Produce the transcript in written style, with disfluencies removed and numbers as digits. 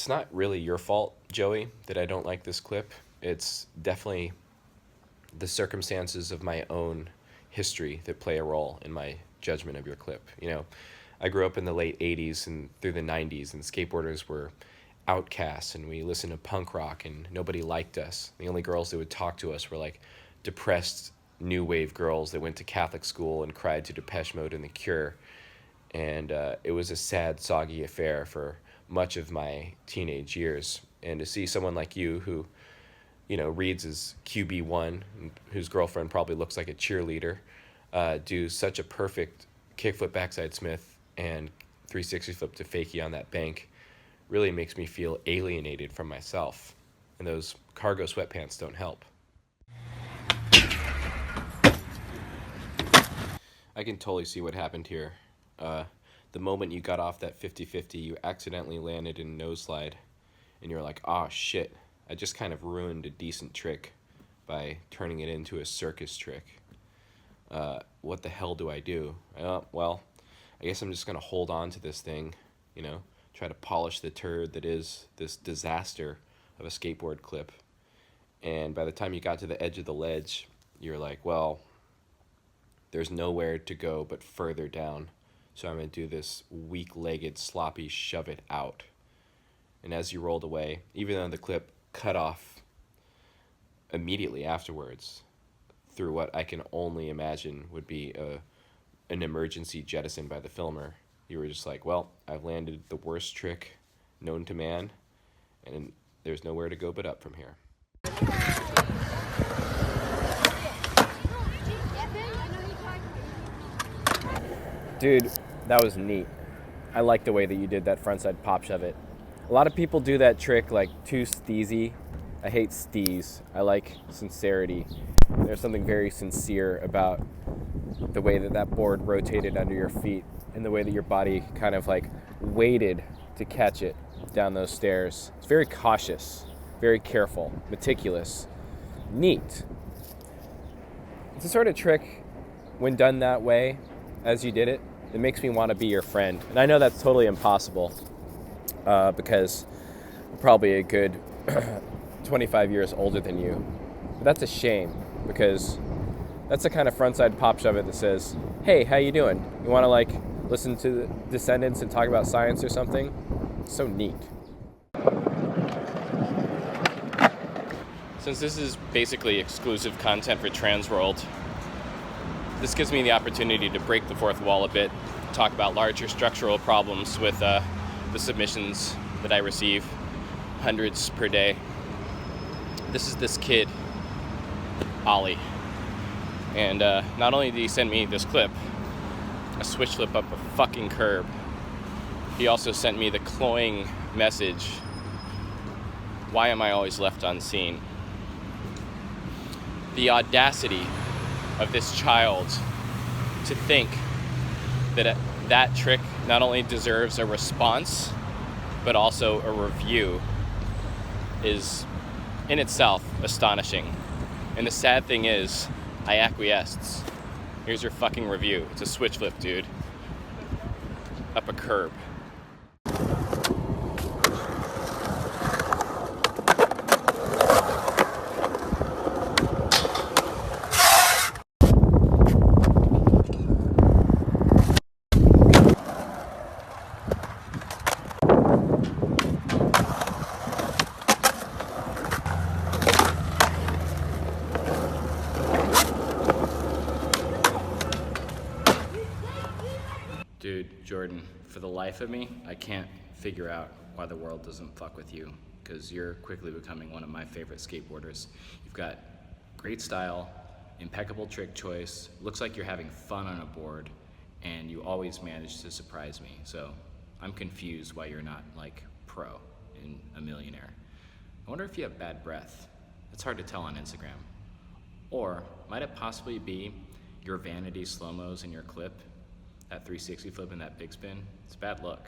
it's not really your fault, Joey, that I don't like this clip. It's definitely the circumstances of my own history that play a role in my judgment of your clip. You know, I grew up in the late 80s and through the 90s, and skateboarders were outcasts, and we listened to punk rock, and nobody liked us. The only girls that would talk to us were like depressed new wave girls that went to Catholic school and cried to Depeche Mode and The Cure. And it was a sad, soggy affair for much of my teenage years. And to see someone like you who, you know, reads as QB1, whose girlfriend probably looks like a cheerleader, do such a perfect kickflip backside Smith and 360 flip to fakie on that bank really makes me feel alienated from myself. And those cargo sweatpants don't help. I can totally see what happened here. The moment you got off that 50-50, you accidentally landed in a nose slide, and you're like, oh shit, I just kind of ruined a decent trick by turning it into a circus trick. What the hell do I do? Well, I guess I'm just going to hold on to this thing, you know, try to polish the turd that is this disaster of a skateboard clip. And by the time you got to the edge of the ledge, you're like, well, there's nowhere to go but further down. So I'm going to do this weak-legged, sloppy shove it out. And as you rolled away, even though the clip cut off immediately afterwards, through what I can only imagine would be an emergency jettison by the filmer, you were just like, well, I've landed the worst trick known to man, and there's nowhere to go but up from here. Dude, that was neat. I like the way that you did that frontside pop shove it. A lot of people do that trick like too steezy. I hate steez. I like sincerity. There's something very sincere about the way that that board rotated under your feet and the way that your body kind of like waited to catch it down those stairs. It's very cautious, very careful, meticulous, neat. It's a sort of trick, when done that way, as you did it, it makes me want to be your friend. And I know that's totally impossible because I'm probably a good 25 years older than you. But that's a shame because that's the kind of frontside pop shove it that says, hey, how you doing? You want to like listen to the Descendants and talk about science or something? It's so neat. Since this is basically exclusive content for Transworld, this gives me the opportunity to break the fourth wall a bit, talk about larger structural problems with the submissions that I receive, hundreds per day. This is this kid, Ollie, and not only did he send me this clip, a switch flip up a fucking curb, he also sent me the cloying message, why am I always left unseen? The audacity of this child to think that that trick not only deserves a response, but also a review is in itself astonishing. And the sad thing is, I acquiesced. Here's your fucking review. It's a switch flip, dude. Up a curb. Dude, Jordan, for the life of me, I can't figure out why the world doesn't fuck with you, because you're quickly becoming one of my favorite skateboarders. You've got great style, impeccable trick choice, looks like you're having fun on a board, and you always manage to surprise me. So I'm confused why you're not like pro and a millionaire. I wonder if you have bad breath. It's hard to tell on Instagram. Or might it possibly be your vanity slow-mos in your clip? That 360 flip and that big spin? It's bad luck.